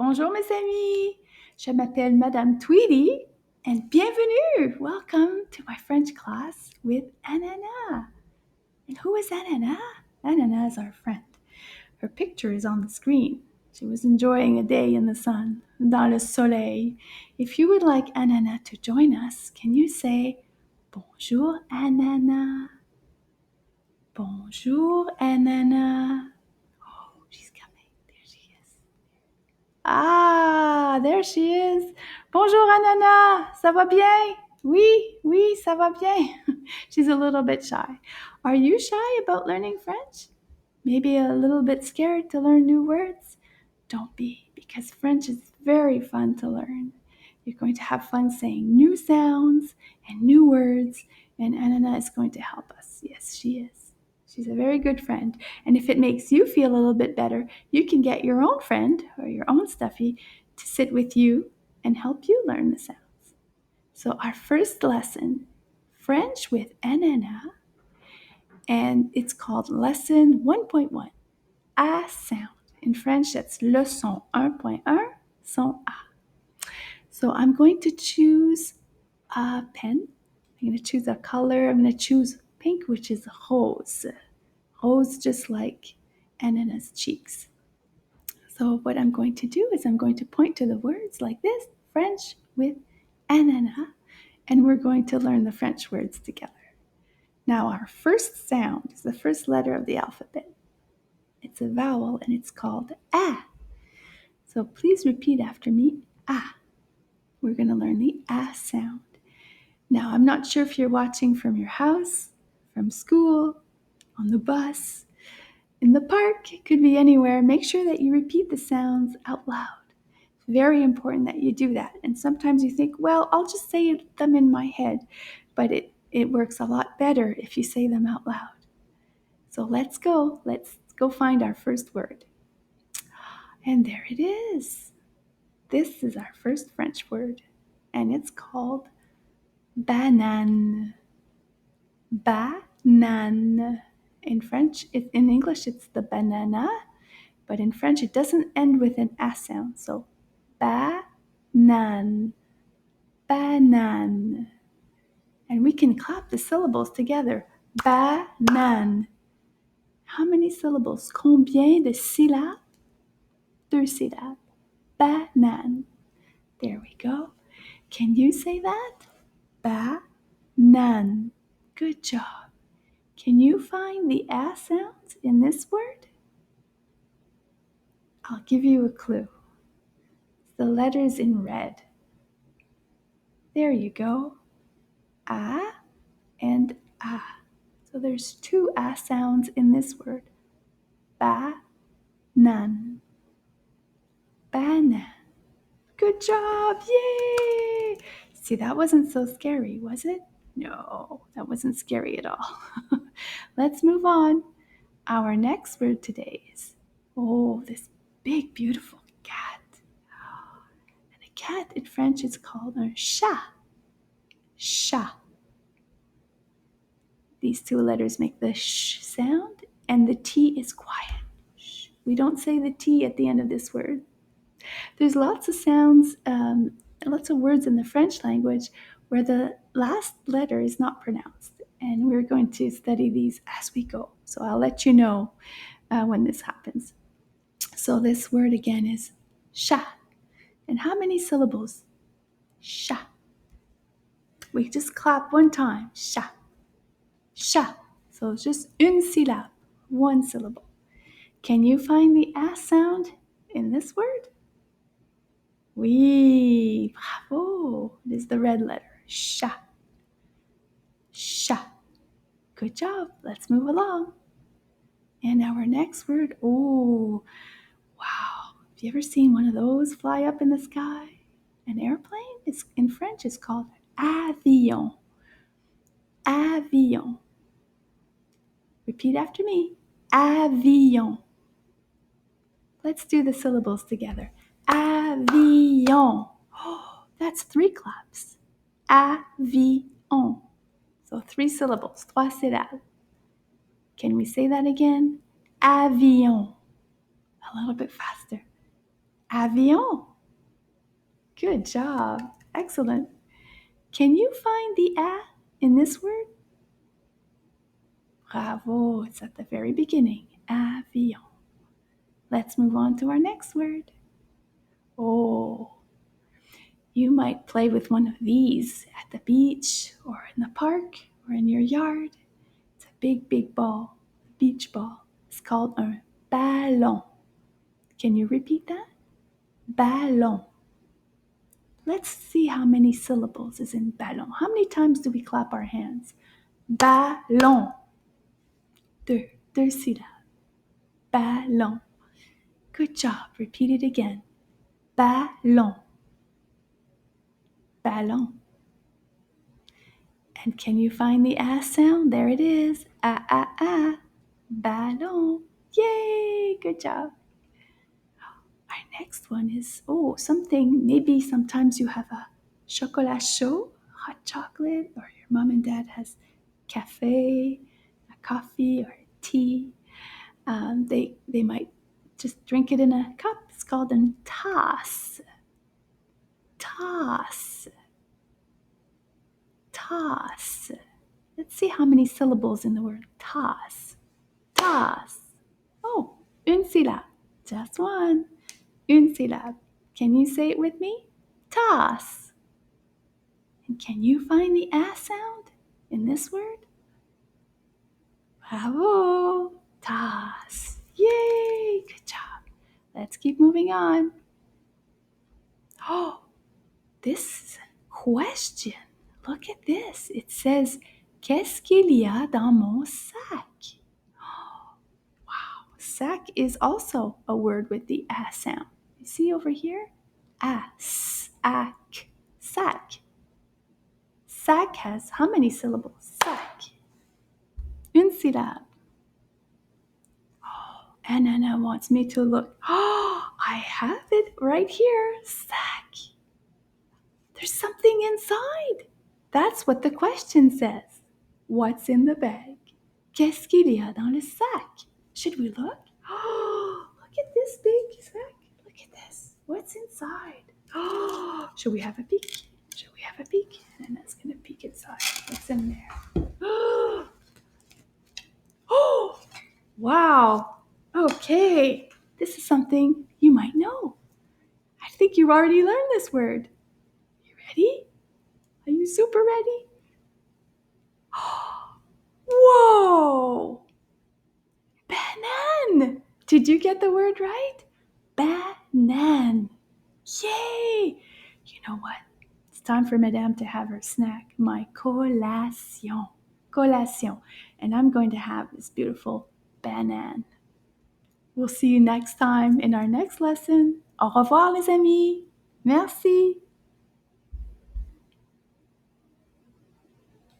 Bonjour mes amis, je m'appelle Madame Tweedy and bienvenue. Welcome to my French class with Ananas. And who is Ananas? Ananas is our friend. Her picture is on the screen. She was enjoying a day in the sun, dans le soleil. If you would like Ananas to join us, can you say Bonjour Ananas? Bonjour Ananas. Oh, she's coming. There she is. Ah, there she is. Bonjour Ananas, ça va bien? Oui, ça va bien. She's a little bit shy. Are you shy about learning French? Maybe a little bit scared to learn new words? Don't be, because French is very fun to learn. You're going to have fun saying new sounds and new words, and Ananas is going to help us. Yes, she is. She's a very good friend. And if it makes you feel a little bit better, you can get your own friend or your own stuffy to sit with you and help you learn the sounds. So our first lesson, French with Ananas, and it's called Lesson 1.1, A sound. In French, that's leçon 1.1, son A. So I'm going to choose a pen. I'm going to choose a color. I'm going to choose pink, which is rose. Rose, just like Ananas' cheeks. So what I'm going to do is I'm going to point to the words like this, French with Ananas, and we're going to learn the French words together. Now our first sound is the first letter of the alphabet. It's a vowel and it's called A. So please repeat after me, A. We're going to learn the A sound. Now, I'm not sure if you're watching from your house, from school, on the bus, in the park, it could be anywhere. Make sure that you repeat the sounds out loud. It's very important that you do that. And sometimes you think, well, I'll just say them in my head, but it works a lot better if you say them out loud. So let's go. Let's go find our first word. And there it is. This is our first French word, and it's called banane. Banane. In French, in English, it's the banana, but in French, it doesn't end with an A sound. So, banane, banane. And we can clap the syllables together. Banane. How many syllables? Combien de syllabes? 2 syllabes. Banane. There we go. Can you say that? Banane. Good job. Can you find the A sounds in this word? I'll give you a clue. It's the letters in red. There you go. A and A. So there's 2 A sounds in this word. Banane. Banane. Good job. Yay! See, that wasn't so scary, was it? No, that wasn't scary at all. Let's move on. Our next word today is, this big, beautiful cat. And a cat in French is called un chat. Chat. These 2 letters make the sh sound, and the T is quiet. Shh. We don't say the T at the end of this word. There's lots of sounds, lots of words in the French language where the last letter is not pronounced. And we're going to study these as we go. So I'll let you know when this happens. So this word again is chat. And how many syllables? Chat. We just clap one time. Chat. Chat. So it's just une syllabe, one syllable. Can you find the A sound in this word? Oui, bravo. It is the red letter. Chat. Chat. Good job. Let's move along. And our next word, wow. Have you ever seen one of those fly up in the sky? An airplane? In French, it's called avion. Avion. Repeat after me. Avion. Let's do the syllables together. Avion. Oh, that's 3 claps. Avion. So 3 syllables. 3 syllabes. Can we say that again? Avion. A little bit faster. Avion. Good job. Excellent. Can you find the a in this word? Bravo. It's at the very beginning. Avion. Let's move on to our next word. Oh, you might play with one of these at the beach or in the park or in your yard. It's a big, big ball, a beach ball. It's called un ballon. Can you repeat that? Ballon. Let's see how many syllables is in ballon. How many times do we clap our hands? Ballon. Deux syllabes. Ballon. Good job. Repeat it again. Ballon. Ballon. And can you find the ah sound? There it is. Ah, ah, ah. Ballon. Yay! Good job. Our next one is, something, maybe sometimes you have a chocolat chaud, hot chocolate, or your mom and dad has cafe, a coffee, or tea. They might just drink it in a cup. It's called a tasse. Tasse. Tasse. Let's see how many syllables in the word tasse. Tasse. Oh, une syllabe. Just one. Une syllabe. Can you say it with me? Tasse. And can you find the a sound in this word? Bravo. Tasse. Yay. Good job. Let's keep moving on. Oh, this question. Look at this. It says, Qu'est-ce qu'il y a dans mon sac? Wow. Sac is also a word with the a sound. You see over here? Sac. Sac. Sac has how many syllables? Sac. Une syllabe. Oh, Anna wants me to look. Oh, I have it right here. Sac. There's something inside. That's what the question says. What's in the bag? Qu'est-ce qu'il y a dans le sac? Should we look? Oh, look at this big sack. Look at this. What's inside? Oh, should we have a peek? Should we have a peek? And that's going to peek inside. What's in there? Oh, wow. Okay. This is something you might know. I think you've already learned this word. You ready? Are you super ready? Whoa! Banan! Did you get the word right? Banan. Yay! You know what? It's time for Madame to have her snack, my collation. Collation. And I'm going to have this beautiful banan. We'll see you next time in our next lesson. Au revoir, les amis. Merci.